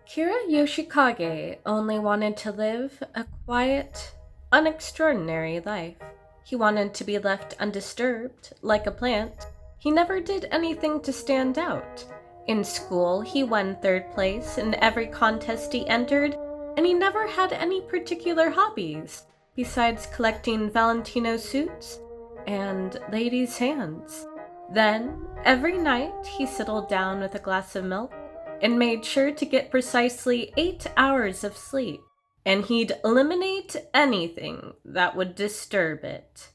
Kira Yoshikage only wanted to live a quiet, unextraordinary life. He wanted to be left undisturbed, like a plant. He never did anything to stand out. In school, he won third place in every contest he entered, and he never had any particular hobbies, besides collecting Valentino suits and ladies' hands. Then, every night, he settled down with a glass of milk and made sure to get precisely 8 hours of sleep, and he'd eliminate anything that would disturb it.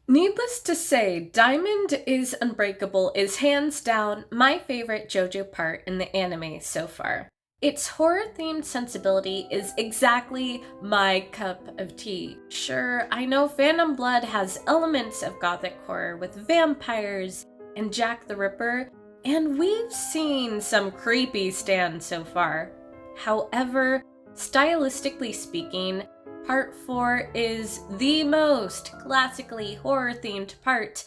Needless to say, Diamond is Unbreakable is hands down my favorite JoJo part in the anime so far. Its horror-themed sensibility is exactly my cup of tea. Sure, I know Phantom Blood has elements of gothic horror with vampires and Jack the Ripper, and we've seen some creepy stands so far. However, stylistically speaking, Part 4 is the most classically horror-themed part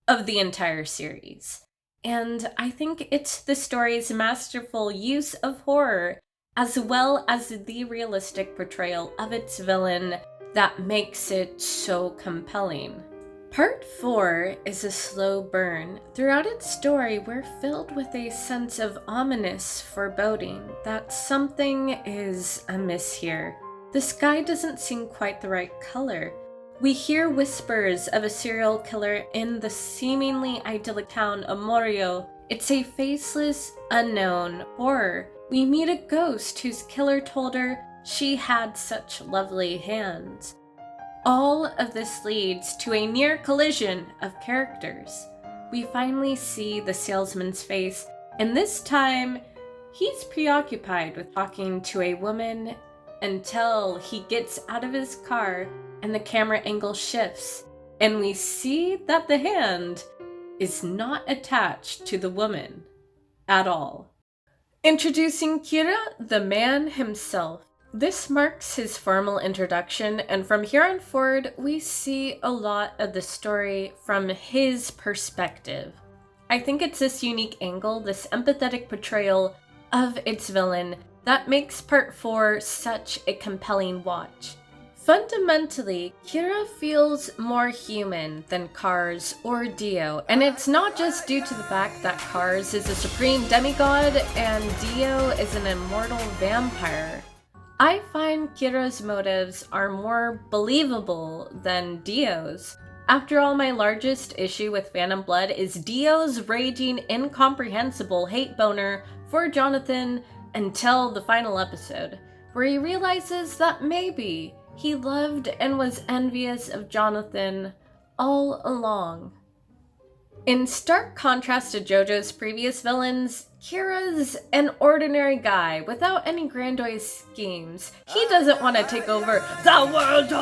of the entire series. And I think it's the story's masterful use of horror, as well as the realistic portrayal of its villain, that makes it so compelling. Part 4 is a slow burn. Throughout its story, we're filled with a sense of ominous foreboding that something is amiss here. The sky doesn't seem quite the right color. We hear whispers of a serial killer in the seemingly idyllic town of Morio. It's a faceless, unknown horror. We meet a ghost whose killer told her she had such lovely hands. All of this leads to a near collision of characters. We finally see the salesman's face, and this time, he's preoccupied with talking to a woman until he gets out of his car and the camera angle shifts, and we see that the hand is not attached to the woman at all. Introducing Kira, the man himself. This marks his formal introduction, and from here on forward, we see a lot of the story from his perspective. I think it's this unique angle, this empathetic portrayal of its villain, that makes Part 4 such a compelling watch. Fundamentally, Kira feels more human than Cars or Dio, and it's not just due to the fact that Cars is a supreme demigod and Dio is an immortal vampire. I find Kira's motives are more believable than Dio's. After all, my largest issue with Phantom Blood is Dio's raging, incomprehensible hate boner for Jonathan until the final episode, where he realizes that maybe he loved and was envious of Jonathan all along. In stark contrast to Jojo's previous villains, Kira's an ordinary guy without any grandiose schemes. He doesn't want to take over the world.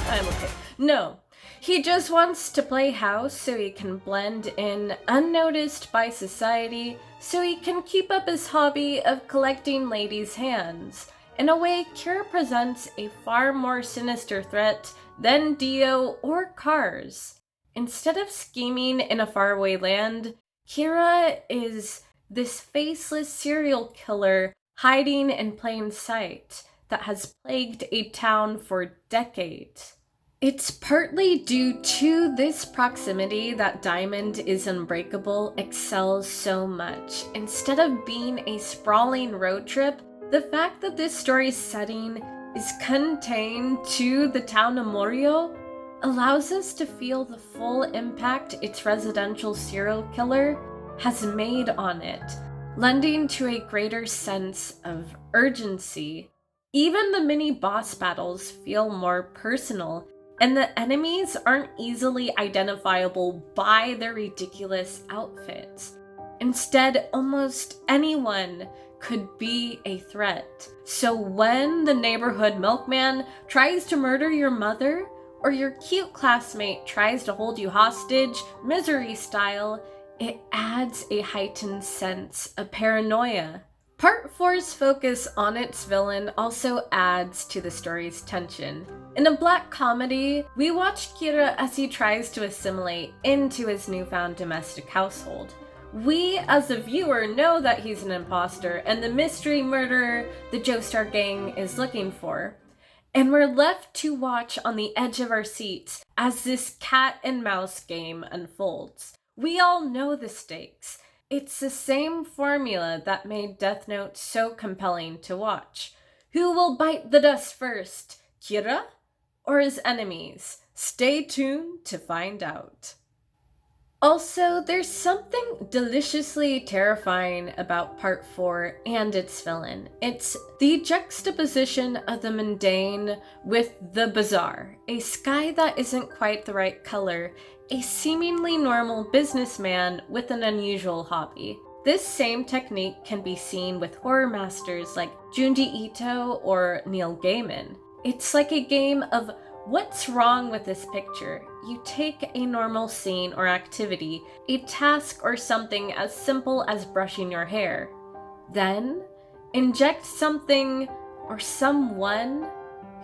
I'm okay. No, he just wants to play house so he can blend in unnoticed by society, so he can keep up his hobby of collecting ladies' hands. In a way, Kira presents a far more sinister threat than Dio or Cars. Instead of scheming in a faraway land, Kira is this faceless serial killer hiding in plain sight that has plagued a town for decades. It's partly due to this proximity that Diamond is Unbreakable excels so much. Instead of being a sprawling road trip, the fact that this story's setting is contained to the town of Morio allows us to feel the full impact its residential serial killer has made on it, lending to a greater sense of urgency. Even the mini boss battles feel more personal, and the enemies aren't easily identifiable by their ridiculous outfits. Instead, almost anyone could be a threat. So when the neighborhood milkman tries to murder your mother, or your cute classmate tries to hold you hostage, Misery style, it adds a heightened sense of paranoia. Part 4's focus on its villain also adds to the story's tension. In a black comedy, we watch Kira as he tries to assimilate into his newfound domestic household. We, as a viewer, know that he's an imposter and the mystery murderer the Joestar gang is looking for. And we're left to watch on the edge of our seats as this cat and mouse game unfolds. We all know the stakes. It's the same formula that made Death Note so compelling to watch. Who will bite the dust first, Kira or his enemies? Stay tuned to find out. Also, there's something deliciously terrifying about Part 4 and its villain. It's the juxtaposition of the mundane with the bizarre. A sky that isn't quite the right color, a seemingly normal businessman with an unusual hobby. This same technique can be seen with horror masters like Junji Ito or Neil Gaiman. It's like a game of what's wrong with this picture? You take a normal scene or activity, a task or something as simple as brushing your hair. Then, inject something or someone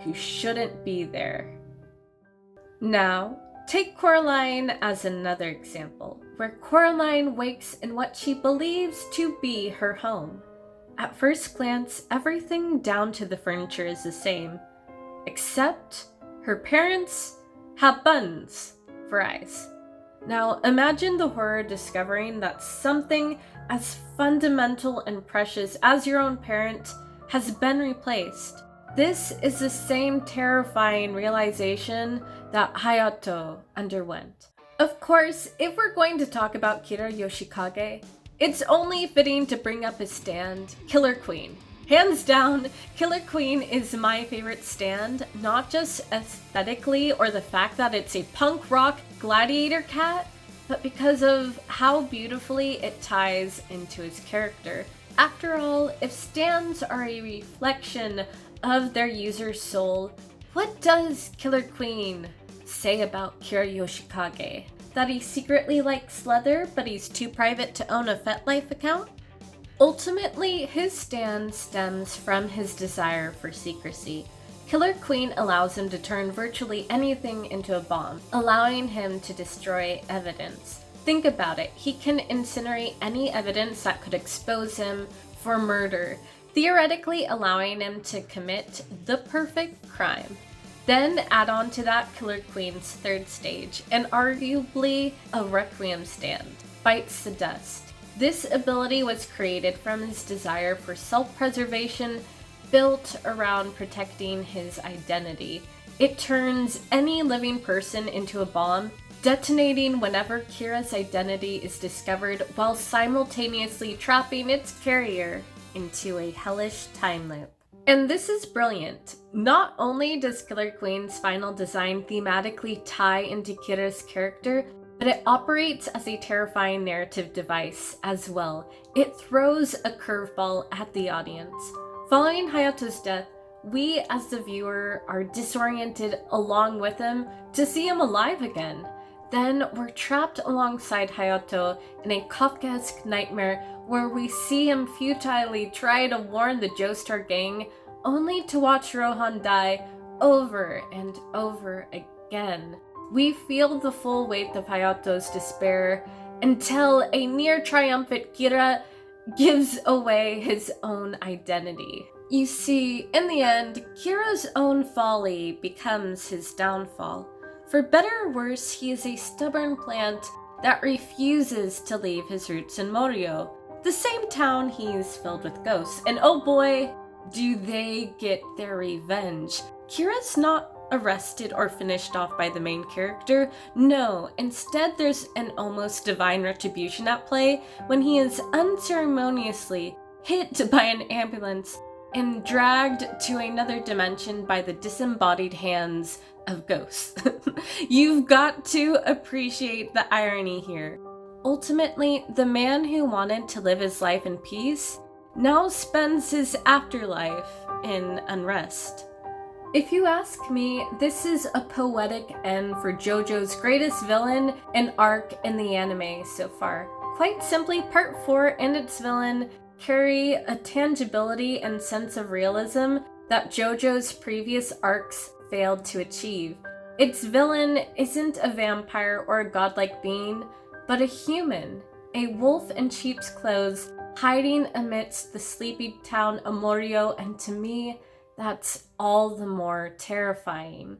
who shouldn't be there. Now, take Coraline as another example, where Coraline wakes in what she believes to be her home. At first glance, everything down to the furniture is the same, except her parents have buns for eyes. Now imagine the horror discovering that something as fundamental and precious as your own parent has been replaced. This is the same terrifying realization that Hayato underwent. Of course, if we're going to talk about Kira Yoshikage, it's only fitting to bring up his stand, Killer Queen. Hands down, Killer Queen is my favorite stand, not just aesthetically or the fact that it's a punk rock gladiator cat, but because of how beautifully it ties into his character. After all, if stands are a reflection of their user's soul, what does Killer Queen say about Kira Yoshikage? That he secretly likes leather, but he's too private to own a FetLife account? Ultimately, his stand stems from his desire for secrecy. Killer Queen allows him to turn virtually anything into a bomb, allowing him to destroy evidence. Think about it, he can incinerate any evidence that could expose him for murder, theoretically allowing him to commit the perfect crime. Then add on to that Killer Queen's third stage, and arguably a requiem stand, bites the dust. This ability was created from his desire for self-preservation, built around protecting his identity. It turns any living person into a bomb, detonating whenever Kira's identity is discovered while simultaneously trapping its carrier into a hellish time loop. And this is brilliant. Not only does Killer Queen's final design thematically tie into Kira's character, but it operates as a terrifying narrative device as well. It throws a curveball at the audience. Following Hayato's death, we as the viewer are disoriented along with him to see him alive again. Then we're trapped alongside Hayato in a Kafkaesque nightmare where we see him futilely try to warn the Joestar gang, only to watch Rohan die over and over again. We feel the full weight of Hayato's despair until a near triumphant Kira gives away his own identity. You see, in the end, Kira's own folly becomes his downfall. For better or worse, he is a stubborn plant that refuses to leave his roots in Morio, the same town he's filled with ghosts. And oh boy, do they get their revenge. Kira's not arrested or finished off by the main character. No, instead there's an almost divine retribution at play when he is unceremoniously hit by an ambulance and dragged to another dimension by the disembodied hands of ghosts. You've got to appreciate the irony here. Ultimately, the man who wanted to live his life in peace now spends his afterlife in unrest. If you ask me, this is a poetic end for JoJo's greatest villain and arc in the anime so far. Quite simply, Part 4 and its villain carry a tangibility and sense of realism that JoJo's previous arcs failed to achieve. Its villain isn't a vampire or a godlike being, but a human a wolf in sheep's clothes hiding amidst the sleepy town Amorio, and to me, that's all the more terrifying.